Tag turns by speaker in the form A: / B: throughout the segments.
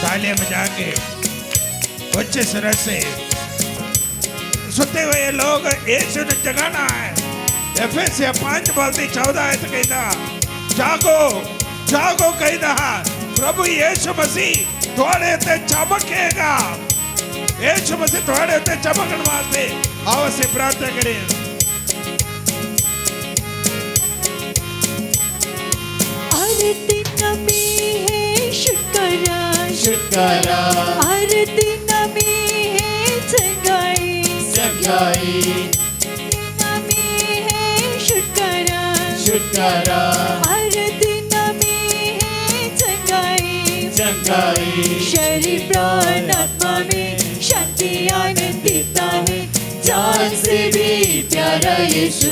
A: तालियां बजा के उच्च स्वर से सुते हुए लोग यीशु ने जगाना है। एफेसिया 5:14 कहता जागो जागो कहता प्रभु यीशु मसीह थोड़े ते चमकेगा। यीशु मसीह थोड़े ते चमकने वास्ते आओ से प्रार्थना करें।
B: आरती नमी है शुक्रा
C: शुक्रा
B: आरती नमी है जगाई
C: जगाई
B: नमी है शुक्रा
C: शुक्रा
B: आरती नमी है जगाई
C: जगाई
B: शरीर प्राण आत्मा में शांति आनंदिता है जान से भी प्यारा यीशु।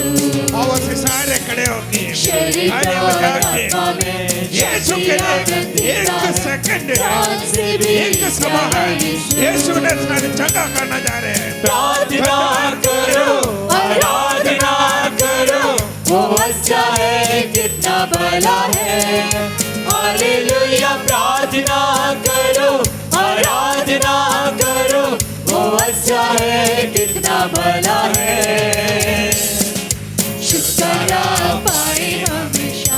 A: आओ से सारे खड़े होके
B: शरीर
A: तालियां बजा के
B: आत्मा में
A: यीशु के लिए एक सेकंड एक समय है। यीशु ने सारी जगह करना जा रहे हैं।
C: प्रार्थना करो आराधना करो वो अच्छा है कितना भला है। हालेलुया प्रार्थना करो आराधना करो वो अच्छा है कितना भला है।
B: शुक्रा पाए हमेशा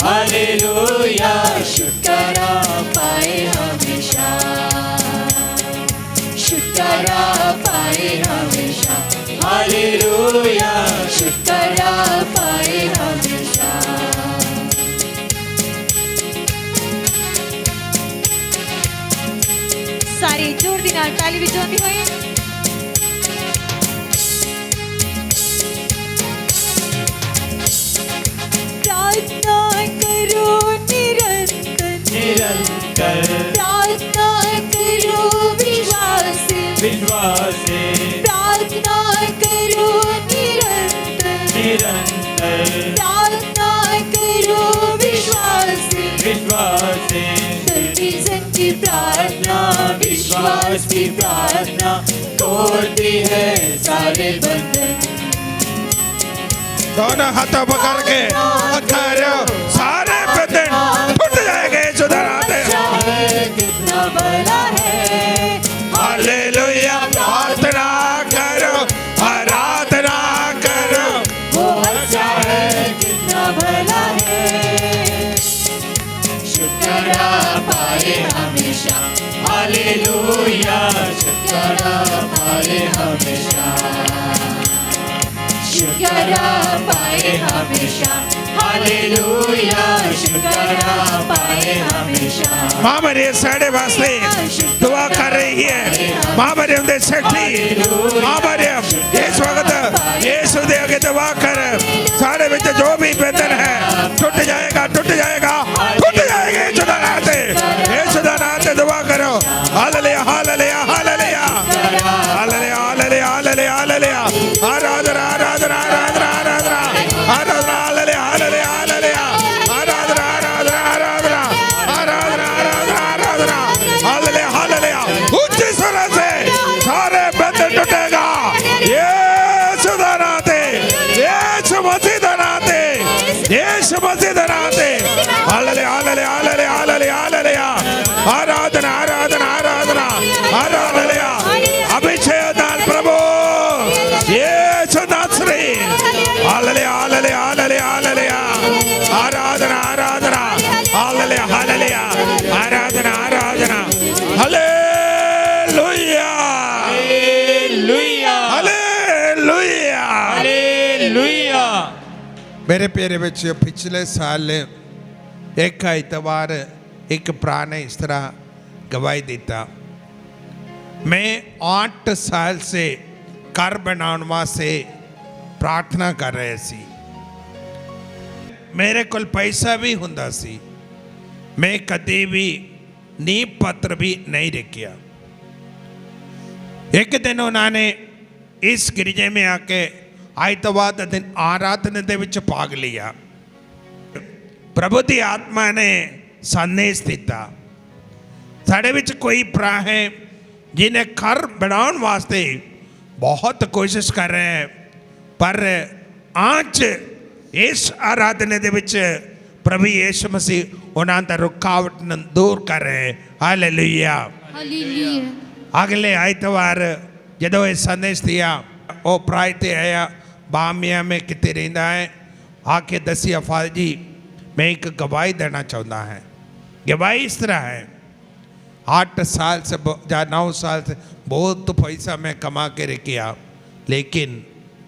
C: हालेलुया
B: शुक्रा पाए हमेशा शुक्रा पाए हमेशा
C: हालेलुया
B: शुक्रा पाए हमेशा। सारे जोर दी नाल ताली वजाउंदी होए प्रार्थना करो निरंतर
C: निरंतर
B: प्रार्थना करो विश्वास से
C: विश्वास से
B: प्रार्थना करो निरंतर
C: निरंतर
B: प्रार्थना करो विश्वास से
C: विश्वास से
B: सर्विसन की प्रार्थना
C: विश्वास की प्रार्थना तोड़ती है सारे बंधन।
A: दोनों हाथों पकड़ के करो सारे बंधन टूट जाएंगे। सुधराते
B: कितना बड़ा है।
A: हालेलुया प्रार्थना करो आराधना करो
B: वो अच्छा है कितना भला है। शुक्रा पाए हमेशा
C: हालेलुया शुक्रा पाए हमेशा
B: शुक्रा पाए हमेशा हालेलुया शुक्रा पाए हमेशा।
A: माँ मरियम साढ़े वास्ते दुआ कर रही है। माँ मरियम दे सकती माँ मरियम इस वक्त यीशु दे आगे दुआ कर सारे विच जो भी बंधन है टूट जाएगा टूट जाएगा टूट जाएगा। यीशु दा नाम ते यीशु दा नाम ते दुआ करो। Hallelujah hallelujah hallelujah hallelujah hallelujah hallelujah hallelujah आराधना आराधना आराधना आराधना आराधना हालेलुया हालेलुया हालेलुया आराधना आराधना आराधना आराधना आराधना आराधना हालेलुया हालेलुया उच्च स्वर से सारे बंधन टूटेगा। यीशु दा नाम ते यीशु मसीह दा नाम ते यीशु मसीह दा नाम ते hallelujah hallelujah hallelujah hallelujah hallelujah आराधना आराधना आराधना हालेलुया अभिषेक दान प्रभु यीशु नासरी हालेलुया हालेलुया हालेलुया हालेलुया आराधना आराधना हालेलुया हालेलुया आराधना आराधना हालेलुया
C: हालेलुया
A: हालेलुया।
C: हालेलुया।
A: मेरे प्यारे बच्चों पिछले साल एक इतवार एक प्राण ने इस तरह गवाही देता। मैं 8 साल से घर बनाने वास्ते प्रार्थना कर रहे सी। मेरे को पैसा भी हुंदा सी। मैं कभी भी नींव पत्र भी नहीं रखिया। एक दिन उन्होंने इस गिरजे में आके आयतवाद दिन आराधना दे विच भाग लिया। प्रभु दी आत्मा ने संदेश दिता साढ़े विच कोई भरा है जिन्हें घर बनाने वास्ते बहुत कोशिश कर रहे हैं पर आज इस आराधना दे विच प्रभु यीशु मसीह ਉਹਨਾਂ ਦਾ ਰੁਕਾਵਟ ਨੂੰ ਦੂਰ ਕਰ ਰਹੇ। ਹਾਲੇਲੂਇਆ।
B: हालेलुया।
A: अगले आइतवार जदों ये संदेश दिया वो प्राय ते आया बामिया में कितने रहता है आके दसी अफाल जी मैं एक गवाही देना चाहता है। गवाही इस तरह है 8 साल से या 9 साल से बहुत पैसा मैं कमा के किया, लेकिन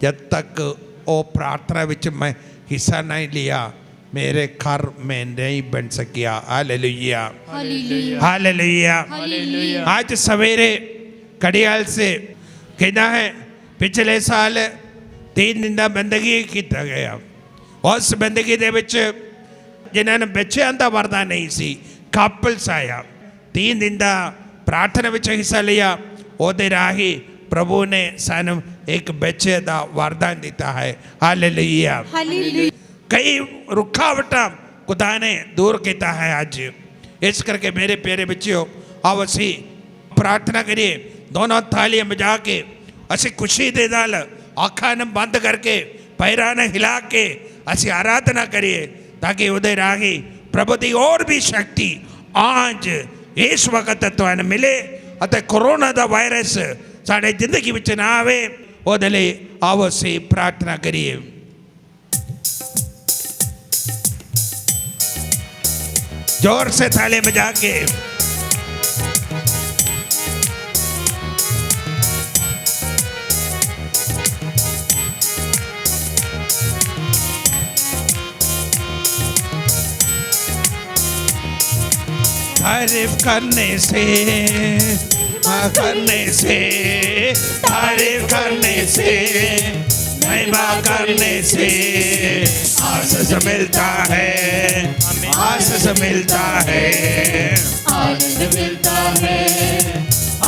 A: जब तक वो प्रार्थना विच मैं हिस्सा नहीं लिया मेरे घर में नहीं बन सकिया। Hallelujah
B: hallelujah.
A: हालेलुया।
B: हालेलुया।
A: आज सवेरे कड़ियाल से कहना है पिछले साल 3 दिन का बंदगी किया गया। उस बंदगी दे विच जिन्होंने बच्चों का वरदान नहीं सी कपल्स आया 3 दिन का प्रार्थना विच हिस्सा लिया। ओदे राही प्रभु ने सानू एक बच्चे का वरदान दिता है। हालेलुया।
B: हालेलुया।
A: कई रुकावटा खुदा ने दूर किया है। आज इस करके मेरे प्यारे बच्चों आओ असी प्रार्थना करिए, दोनों थालियां बजा के असी खुशी दे नाल आँखां ने बंद करके पैरां ने हिला के असी आराधना करिए ताकि उदे राही प्रभु की और भी शक्ति आज इस वक्त तुहानूं मिले अते कोरोना का वायरस साडे जिंदगी विच ना आवे। उहदे लई आओ असी प्रार्थना करिए। जोर से थाले बजा के तारीफ करने से तारीफ करने से महिमा करने से आशीष मिलता है, आशीष मिलता है,
B: आनंद मिलता है,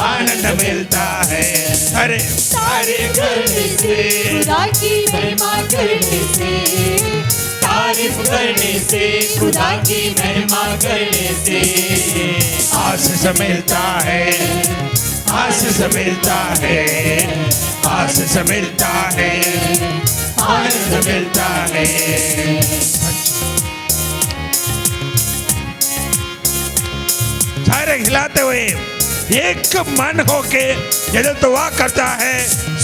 A: आनंद मिलता है। अरे
B: तारीफ करने से खुदा की महिमा करने से,
C: तारीफ करने से खुदा की महिमा करने से
A: आशीष मिलता है, आशीष मिलता है, आशीष मिलता है, आनंद मिलता है। सारे हिलाते हुए एक मन होके जब दुआ करता है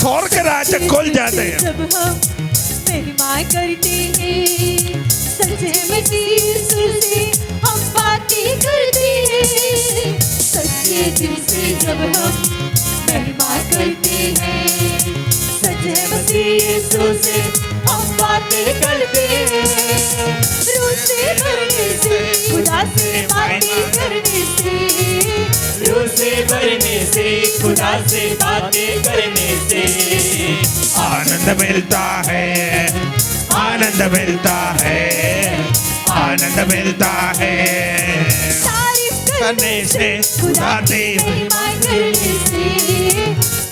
A: स्वर्ग राज्य खुल जाते हैं।
B: जब हम महिमा करते हैं सच्चे मसीह यीशु से हम बातें करते हैं, सच्चे दिल से जब हम महिमा करते हैं सच्चे मसीह यीशु से हम बातें करते हैं। रूह से भरने से खुदा से बातें करने से,
C: रूह से भरने से खुदा से बातें करने से
A: आनंद मिलता है, आनंद मिलता है, आनंद मिलता है।
B: तारीफ
A: करने से खुदा की
B: महिमा करने से,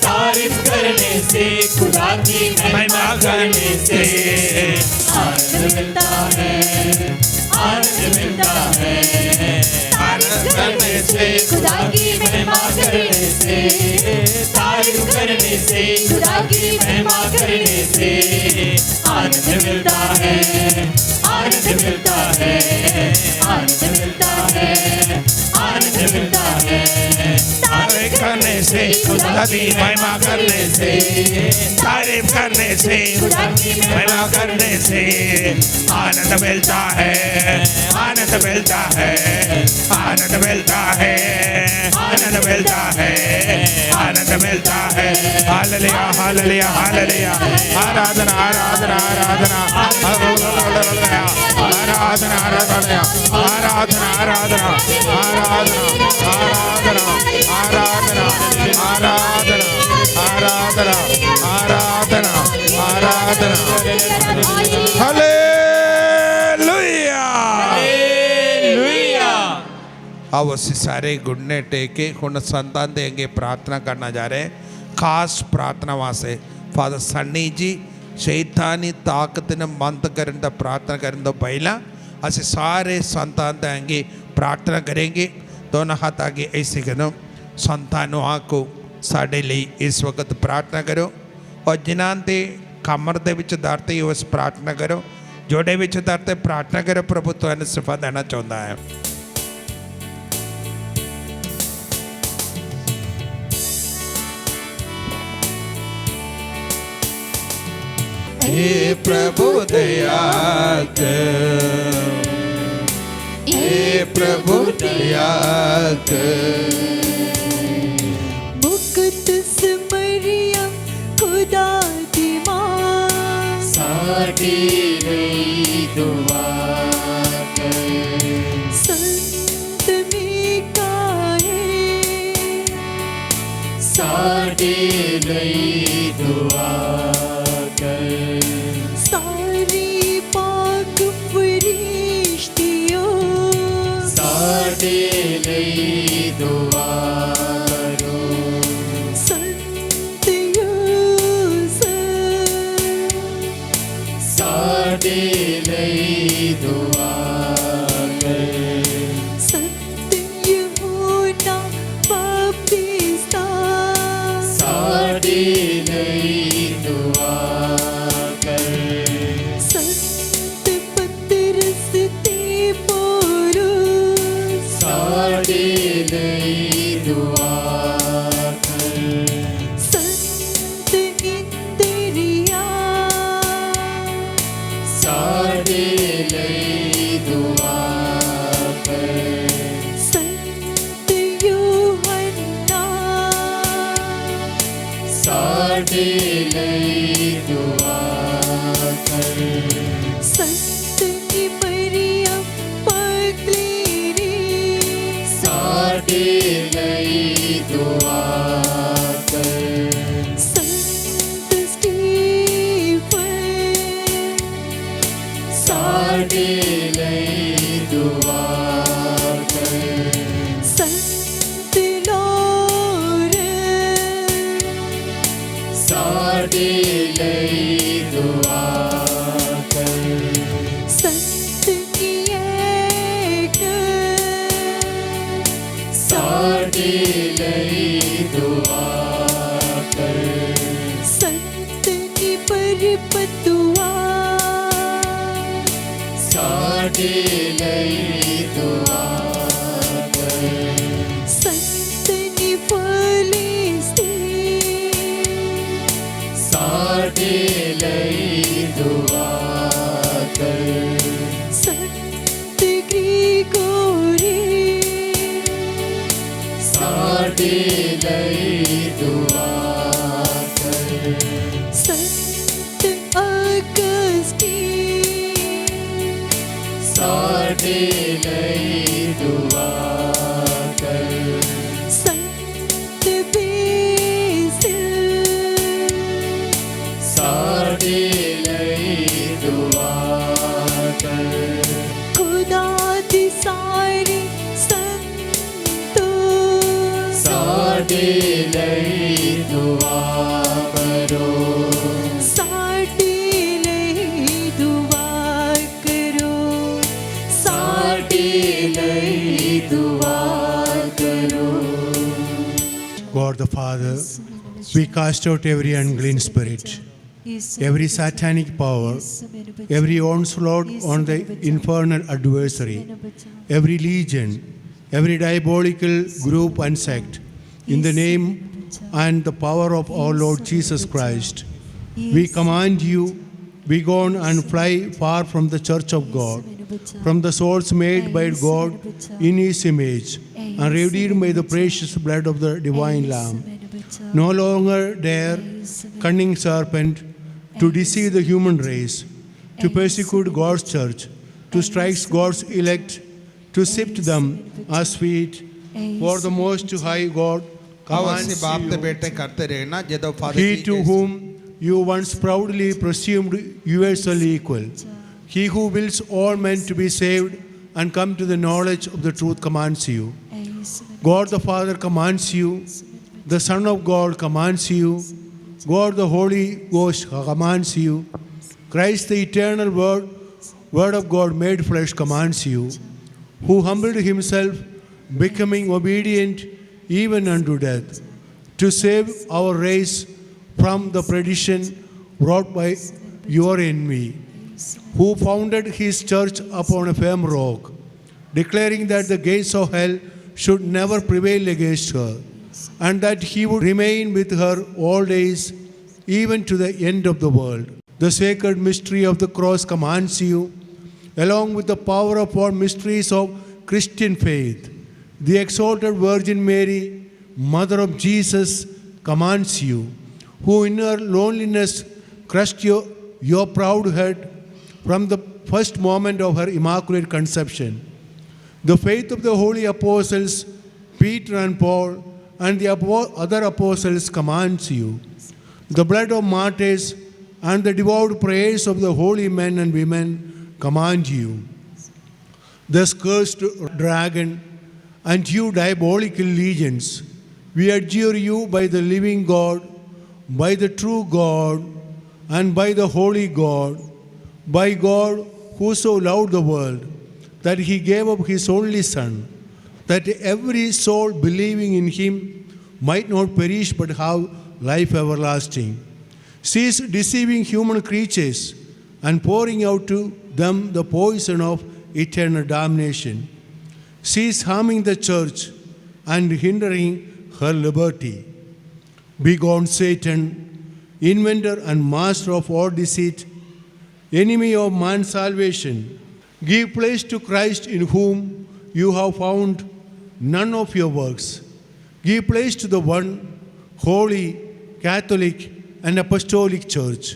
C: तारीफ करने से खुदा की महिमा करने से
B: आनंद मिलता है,
C: आनंद मिलता है।
B: तारीफ करने से खुदा की महिमा करने से,
C: तारीफ करने से
B: खुदा की महिमा करने से
C: आनंद मिलता है, आनंद मिलता है,
B: आनंद मिलता है,
C: आनंद मिलता है।
A: तारीफ करने से खुदा की महिमा करने से, तारीफ करने से
B: खुदा की
A: महिमा करने से आनंद मिलता है, आनंद मिलता है, आनंद मिलता है, आनंद मिलता है, आनंद मिलता है। Hallelujah hallelujah hallelujah. आराधना आराधना आराधना आराधना आराधना आराधना आराधना आराधना आराधना आराधना आराधना आराधना आराधना आराधना। हालेलुया।
C: हालेलुया।
A: अब ਅਸੀਂ ਸਾਰੇ घुटने टेके ਹੁਣ ਸੰਤਾਂ ਦੇ ਅੱਗੇ प्रार्थना करना जा रहे हैं। खास प्रार्थना वास्ते फादर सन्नी जी शैतानी ताकत ने बंद करने दा प्रार्थना करने तो पहला ਅਸੀਂ सारे संतां ਦੇ ਅੱਗੇ प्रार्थना करेंगे। दोनों हाथ आगे ऐसे करो। संतानों आको साढ़े लिए इस वक्त प्रार्थना करो और जिन्हां दे कमर दे विच दर्द है उस प्रार्थना करो। ਜੋੜੇ ਵਿੱਚ ਧਰ ਤੇ ਪ੍ਰਾਰਥਨਾ ਕਰੋ, ਪ੍ਰਭੂ ਤੁਹਾਨੂੰ ਸਿਫਾ ਦੇਣਾ ਚਾਹੁੰਦਾ ਹੈ।
D: हे प्रभु दया कर, हे प्रभु दया कर।
B: मुकुट मरियम खुदा दी मां,
C: साडी लई दुआ कर।
B: संत मिकाएल,
C: साडी लई दुआ कर।
B: सारी पाक फरिश्तियों,
C: साडी लई दुआ करो।
B: संत यूसुफ,
C: साडी लई दुआ कर।
B: संत यूहन्ना बपतिस्ता,
C: साडी लई दुआ कर।
B: संत पतरस ते पौलुस,
C: साडी लई दुआ कर।
B: संत इंद्रिया,
C: साडी लई दुआ कर।
B: संत यूहन्ना,
C: साडी लई दुआ कर।
B: संत मरियम मगदलीनी,
C: साडी लई दुआ कर।
B: संत स्टीफन,
C: साडी लई दुआ कर।
B: संत लॉरेंस,
C: साडी लई दुआ कर।
B: संत इएगन,
C: साडी लई दुआ कर।
B: संत परपतुआ,
C: साडी लई दुआ कर।
B: संत फलिस्तीन,
C: साडी लई दुआ कर।
B: संत ग्रिगोरी,
C: साडी लई दुआ कर।
B: संत अगस्तीन,
C: साडी लई दुआ कर।
B: संत बेसिल,
C: साडी लई दुआ कर।
B: खुदा दी सारी संतों,
C: साडी लई दुआ करो।
B: साडी लई दुआ करो,
C: साडी लई दुआ करो।
E: God the Father, we cast out every unclean spirit, every satanic power, every onslaught on the infernal adversary, every legion, every diabolical group and sect, in the name and the power of our Lord Jesus Christ. We command you, be gone and fly far from the church of God, from the souls made by God in His image and redeemed by the precious blood of the divine Lamb. No longer dare, cunning serpent, to deceive the human race, to persecute God's church, to strike God's elect, to sift them as wheat. For the Most High God
D: अवश्य बाप
E: commands
D: ते
E: you,
D: बेटे करते रहना जदों father
E: He to whom you once proudly presumed universal equal, He who wills all men to be saved and come to the knowledge of the truth commands you. God the Father commands you, the Son of God commands you, God the Holy Ghost commands you, Christ the eternal Word of God made flesh commands you, who humbled Himself, becoming obedient even unto death, to save our race from the perdition brought by your enemy. who founded his church upon a firm rock, declaring that the gates of hell should never prevail against her, and that he would remain with her all days, even to the end of the world. The sacred mystery of the cross commands you, along with the power of all mysteries of Christian faith. The exalted Virgin Mary, Mother of Jesus, commands you, who in her loneliness crushed your proud head from the first moment of her immaculate conception. The faith of the holy apostles, Peter and Paul, and the other apostles commands you. The blood of martyrs and the devout prayers of the holy men and women command you. The cursed dragon and you diabolical legions, we adjure you by the living God, by the true God, and by the holy God, by God who so loved the world, that he gave up his only Son, that every soul believing in him might not perish but have life everlasting. Cease deceiving human creatures and pouring out to them the poison of eternal damnation. Cease harming the church and hindering her liberty. Begone Satan, inventor and master of all deceit, enemy of man's salvation. Give place to Christ, in whom you have found none of your works. Give place to the one holy, Catholic, and Apostolic Church,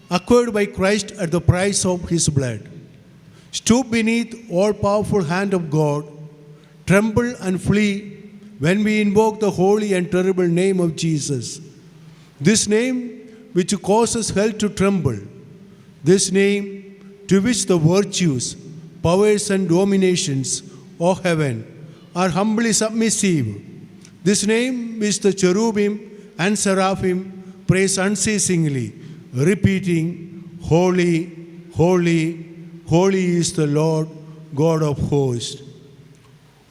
E: acquired by Christ at the price of his blood. Stoop beneath all-powerful hand of God, tremble and flee when we invoke the holy and terrible name of Jesus. This name which causes hell to tremble, this name to which the virtues, powers and dominations of heaven are humbly submissive, this name which the cherubim and seraphim praise unceasingly, repeating, Holy, holy, holy is the Lord God of hosts.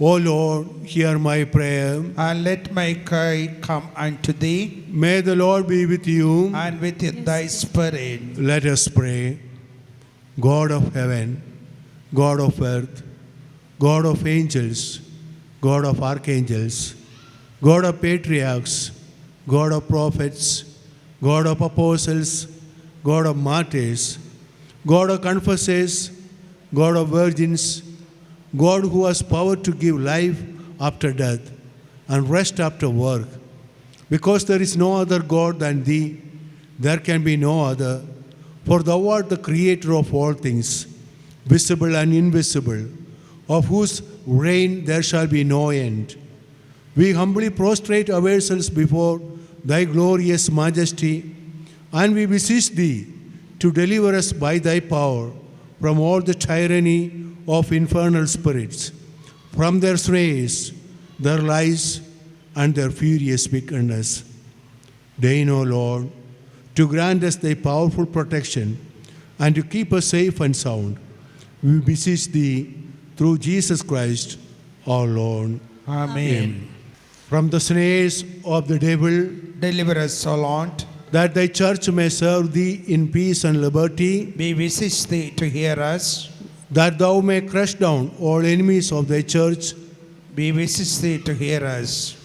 E: O Lord, hear my prayer.
D: And let my cry come unto thee,
E: May the Lord be with you.
D: and with thy spirit.
E: Let us pray. God of heaven, God of earth, God of angels, God of archangels, God of patriarchs, God of prophets, God of apostles, God of martyrs, God of confessors, God of virgins, God who has power to give life after death and rest after work. Because there is no other God than thee, there can be no other. For thou art the creator of all things, visible and invisible, of whose reign there shall be no end. We humbly prostrate ourselves before thy glorious majesty, and we beseech thee to deliver us by thy power from all the tyranny of infernal spirits, from their snares, their lies, and their furious wickedness. Deign, O Lord, to grant us thy powerful protection and to keep us safe and sound. We beseech thee through Jesus Christ, our Lord.
D: Amen.
E: From the snares of the devil,
D: Deliver us, O Lord.
E: that thy church may serve thee in peace and liberty,
D: We beseech thee to hear us.
E: that thou may crush down all enemies of thy church,
D: We beseech thee to hear us.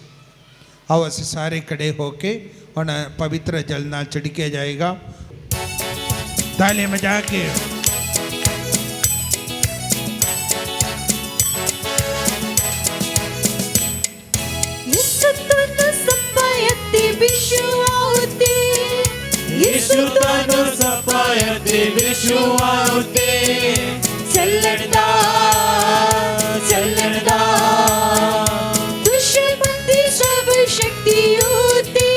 D: आवाज से सारे खड़े होके और पवित्र जल ना छिड़के जाएगा। ताले में जाके
C: Yisutanu sapayati vishuauti Challarda, challarda
B: दुश्मन दी सब शक्ति होती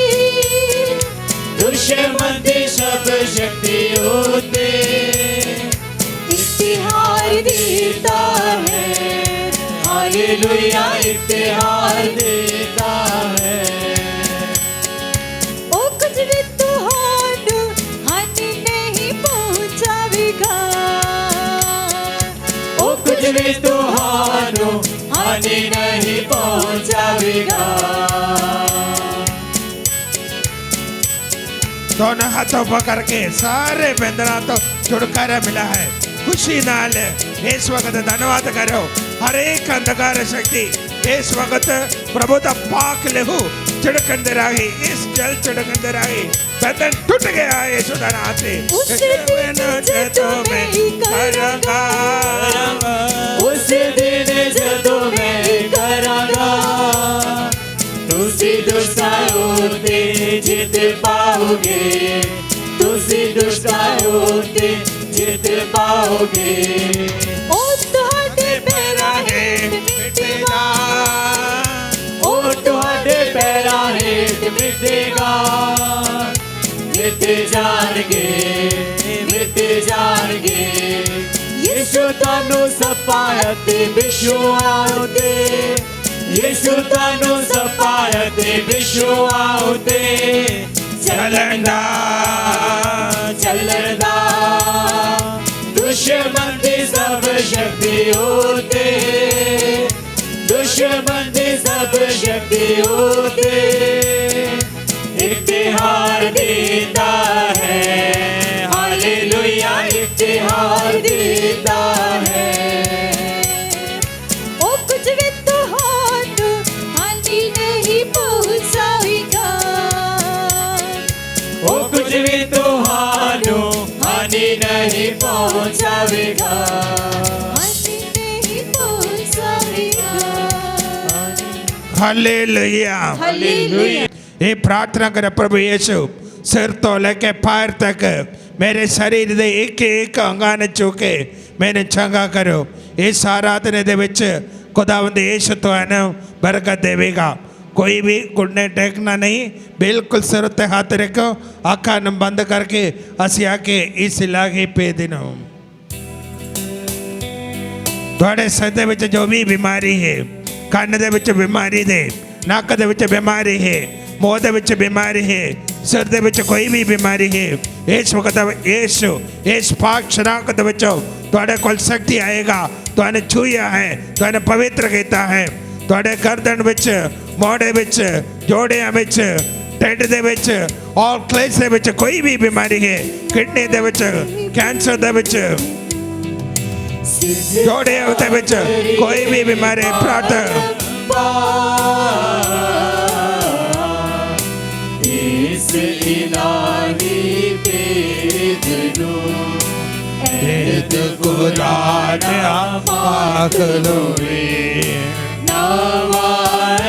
C: दुश्मन दी सब शक्ति होते
B: इख्तियार देता है
C: हालेलुया इख्तियार देता है
B: ओ कुछ भी तुहानू हानि नहीं पहुंचावेगा
C: ओ कुछ भी तुहानू हानि नहीं पहुंचावेगा
A: दोनों हाथों पकड़ के सारे बंधना तो छुटकारा मिला है। खुशी नाल इस वक्त धन्यवाद करो। हर एक अंधकार शक्ति इस वक्त प्रभु का पाक लहू छिड़कन दे रही, इस जल छिड़कन दे रही, बंधन टूट गया है यीशु के नाम से।
B: उस दिन जदों मैं करांगा,
C: उस दिन जदों मैं करांगा, तुसी दुष्टाओं ते जित पाओगे, तुसी दुष्टाओं ते जित पाओगे।
B: ओ तुहाडे पैरां हेठ मिटेगा,
C: ओ तुहाडे पैरां हेठ मिटेगा, मिट जाणगे, मिट जाणगे। यीशु तानू सपाया ते विश्वास ते, यीशु तानू सपाया ते विश्वास ते। चलंदा चलंदा दुश्मन दी सब शक्ति होते, दुश्मन दी सब शक्ति होते। इतिहास देता है, हालेलुया इतिहास देता है।
B: ओ कुछ भी तुहानू हानि नहीं पहुंचाएगा,
C: ओ कुछ भी तुहानू हानि नहीं पहुंचावेगा,
B: हानि नहीं पहुंचाएगा।
A: हालेलुया।
B: हालेलुया।
A: ये प्रार्थना कर प्रभु यीशु सिर तो लेके पैर तक मेरे शरीर दे एक एक अंगां ने चुके मैंने चंगा करो। इस आराधने दे विच खुदावंद यीशु तुहानू बरकत देवेगा। कोई भी घुटने टेकना नहीं, बिल्कुल सिर ते हाथ रखो, अखा न बंद करके असी आके इस इलाके पे दिनों थोड़े सिर दे विच जो भी बीमारी है, ਕੰਨ ਦੇ ਵਿੱਚ ਬਿਮਾਰੀ ਦੇ, ਨੱਕ ਦੇ ਵਿੱਚ ਬਿਮਾਰੀ ਹੈ, ਮੂੰਹ ਦੇ ਵਿੱਚ ਬਿਮਾਰੀ ਹੈ, ਸਿਰ ਦੇ ਵਿੱਚ ਕੋਈ ਵੀ ਬਿਮਾਰੀ ਹੈ, ਇਸ ਵਕਤ ਯੀਸ਼ੂ ਇਸ ਪਾਕ ਸ਼ਨਾਖਤ ਦੇ ਵਿੱਚੋਂ ਤੁਹਾਡੇ ਕੋਲ ਸ਼ਕਤੀ ਆਏਗਾ। ਤੁਹਾਨੂੰ ਛੂਇਆ ਹੈ, ਤੁਹਾਨੂੰ ਪਵਿੱਤਰ ਕੀਤਾ ਹੈ। ਤੁਹਾਡੇ ਗਰਦਨ ਵਿੱਚ, ਮੋਢੇ ਵਿੱਚ, ਜੋੜਿਆਂ ਵਿੱਚ, ਢਿੱਡ ਦੇ ਵਿੱਚ ਔਰ ਕਲੇਸ਼ ਦੇ ਵਿੱਚ ਕੋਈ ਵੀ ਬਿਮਾਰੀ ਹੈ, ਕਿਡਨੀ ਦੇ ਵਿੱਚ, ਕੈਂਸਰ ਦੇ ਵਿੱਚ, जोड़े होते बिच कोई भी बीमारी प्रार्थना
C: इस इलाही भेद लो,
A: भेद खुदा ने पाक लोए,
C: नवायत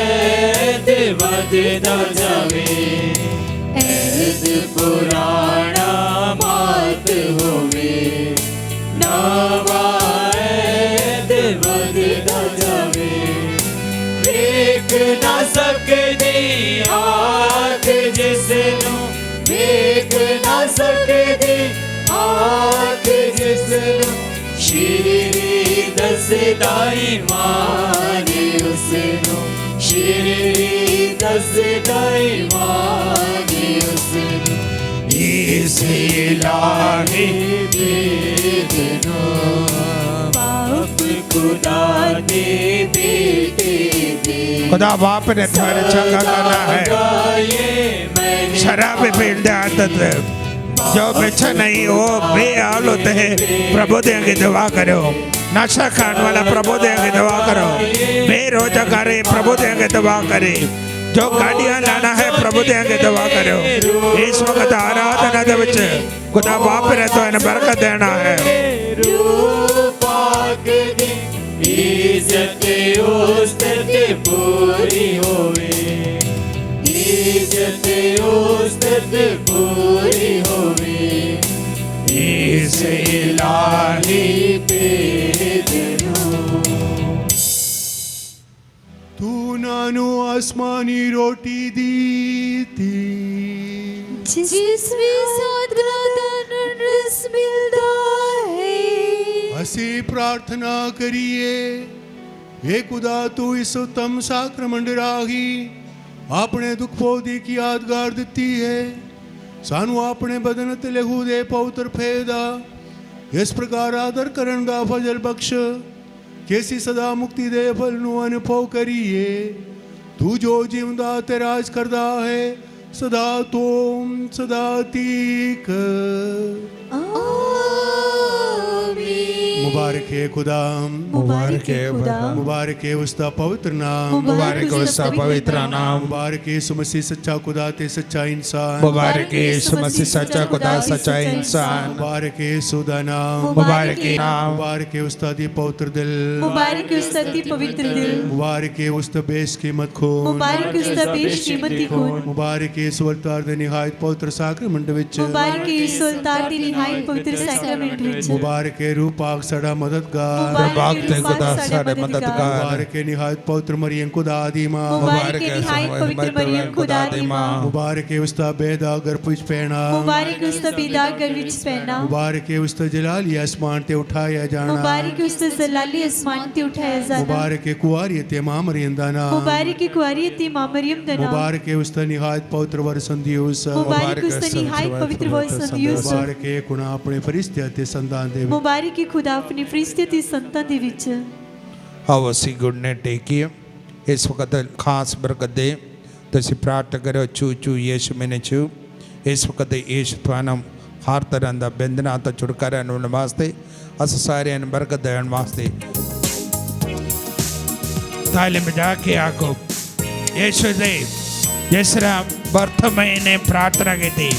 C: बददा जावे, ऐद पुराना मात होवे, नवायत बददा जावे। वेख ना सकदी आँख जिसनू, वेख ना सकदी आँख जिसनू, श्री दसदा ईमान उसनू, श्री दसदा ईमान उसनू।
A: इस इलाही
C: भेद नो, बाप खुदा ने बेटे दे,
A: खुदा बाप ने तुम्हारे चंगा करना है।
C: ये मैंने
A: शराब पीने की आदत जो बेचा नहीं वो बेहालत है, प्रभु देंगे दुआ करो। नशा खाने वाला प्रभु देंगे दुआ करो। बेरोजगारी प्रभु देंगे दुआ करे। जो गाड़ियां लाना है प्रभु देंगे दुआ करो। इस वक्त आराधना दे विच खुदा बाप ने तो इन बरकत देना है।
C: पाक दी इज्जत उस्तत पूरी होवे, इज्जत उस्तत पूरी होवे। इस इलाही भेद नो,
E: तू नानो आसमानी रोटी दी थी,
B: जिसमें सादगा रस मिलता है।
E: असी प्रार्थना करिए, हे खुदा तू इस उत्तम साक्रमंड राही अपने दुख पोदी की यादगार दिती है। सानू अपने बदन ते लहू दे पवित्र फेदा इस प्रकार आदर करन दा फजल बख्श, कैसी सदा मुक्ति दे फल नु अनुभव करिए। तू जो जीवदा ते राज करदा है, सदा त्वं सदातीक मुबारक है खुदा,
B: मुबारक है खुदा,
E: मुबारक है उसका पवित्र नाम,
A: मुबारक है उसका पवित्र नाम,
E: मुबारक है यीशु मसीह सच्चा खुदा ते सच्चा इंसान,
A: मुबारक है यीशु मसीह सच्चा खुदा सच्चा इंसान,
E: मुबारक है यीशु दा नाम,
A: मुबारक है नाम,
E: मुबारक है उसका दी पवित्र दिल,
B: मुबारक है उसका अति पवित्र दिल,
E: मुबारक है उसका बेशकीमत खून,
B: मुबारक है उसका बेशकीमती खून,
E: मुबारक है इस अवतार दे निहायत पवित्र साक्रमेंट विच,
B: मुबारक है इस अवतार दी निहायत पवित्र सैक्रमेंट विच,
E: मुबारक है रूह पाक साडा मददगार,
B: मुबारक है
A: खुदा
B: साडे
A: साडे मददगार,
E: मुबारक है निहायत पवित्र मरियम खुदा दी मां,
B: मुबारक है निहायत पवित्र मरियम खुदा दी मां,
E: मुबारक है उसका बेदा गर्भ विच पैना,
B: मुबारक है उसका बेदा घर विच पैना,
E: मुबारक है उसका जलाली आसमान ते उठाया जाना,
B: मुबारक है उसका जलाली आसमान ते उठाया जाना,
E: मुबारक है कुआरी ते मां मरियम दा नाम,
B: मुबारक है कुआरी अति मां मरियम दा नाम,
E: मुबारक है उसका निहायत पवित्र वर संदियोस,
B: मुबारक है उसका निहायत पवित्र वर संदियोस,
E: मुबारक है कुणा अपने फरिश्ते ते संतान दे,
B: मुबारक है खुदा अपने फरिश्ते ते संतान दे विच।
A: आओ ਅਸੀਂ ਗੁੱਡਨੇ ਟੇਕੀਏ ਇਸ ਵਕਤ ਖਾਸ ਬਰਕਤ ਦੇ ਤੁਸੀਂ ਪ੍ਰਾਰਥਨਾ ਕਰੋ ਚੂ ਚੂ ਯੀਸ਼ੂ ਮੈਨੇ ਚੂ ਇਸ ਵਕਤ ਯੀਸ਼ੂ ਤੁਹਾਨੂੰ ਹਰ ਤਰ੍ਹਾਂ ਦਾ ਬੰਧਨਾਂ ਤੋਂ ਛੁਟਕਾਰਾ ਦਿਵਾਉਣ ਵਾਸਤੇ ਅਸੀਂ ਸਾਰਿਆਂ ਨੂੰ ਬਰਕਤ ਦੇਣ ਵਾਸਤੇ ਤਾਲੀਮ ਵਜਾ ਕੇ ਆਖੋ ਯੀਸ਼ੂ ਦੇ ਜਿਸ ਤਰ੍ਹਾਂ ਬਰਥਮੇ ਨੇ ਪ੍ਰਾਰਥਨਾ ਕੀਤੀ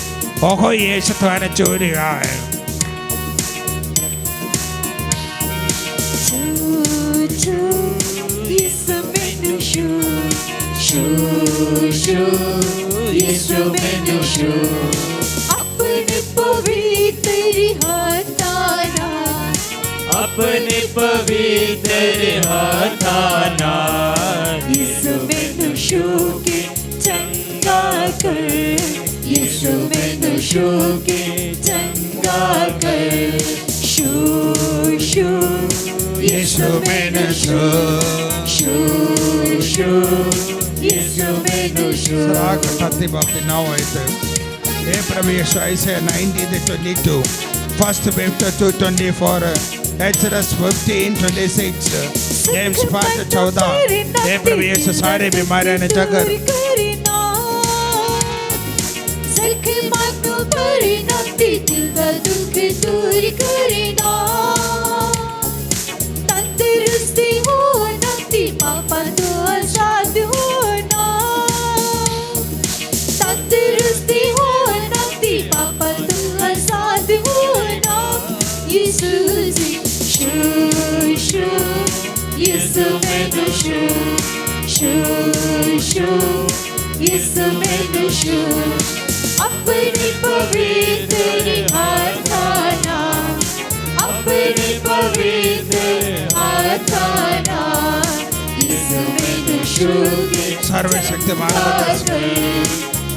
A: ਉਹ ਯੀਸ਼ੂ ਤੁਹਾਨੂੰ ਚੂ ਰਿਹਾ ਹੈ
B: Yीशु मैनू शू शू शू यीशु मैनू शू अपने पवित्र हाथां नाल
C: अपने पवित्र हाथां नाल
B: यीशु मैनू शू के चंगा कर यीशु मैनू शू के चंगा कर शू शू
A: यीशु मैनू शू
B: शू शू यीशु मैनू शू
A: Sirach 30 बाकी 9 है हे प्रभु यीशु ऐसे 19:22 First Peter 2:24 Exodus 15:26 James 5:14 हे प्रभु यीशु सारे बीमारियां ने जगह
B: सखे मानो करना दिल दा दुख दूर करना तंदुरुस्ती होना ती पापा तो आजाद होना तंदुरुस्ती होना ती पापा तो आजाद होना यीशु जी शू शू यीशु मैनू शू शू शू यीशु मैनू शू अपने पवित्र हाथां नाल अपने पवित्र हाथां नाल यीशु मैनू शू के
A: सर्वशक्तिमान खुदा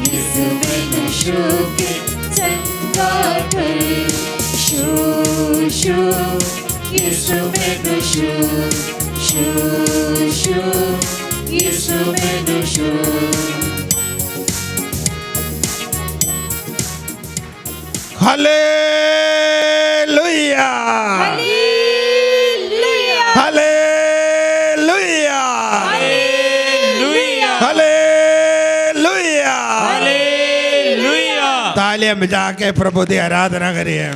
B: यीशु मैनू शू के चंगा कर शू शू यीशु मैनू शू शू शू यीशु मैनू शू
A: hallelujah
B: hallelujah
A: hallelujah
C: hallelujah
A: hallelujah
C: hallelujah
A: तालियां बजा के प्रभु की आराधना करिए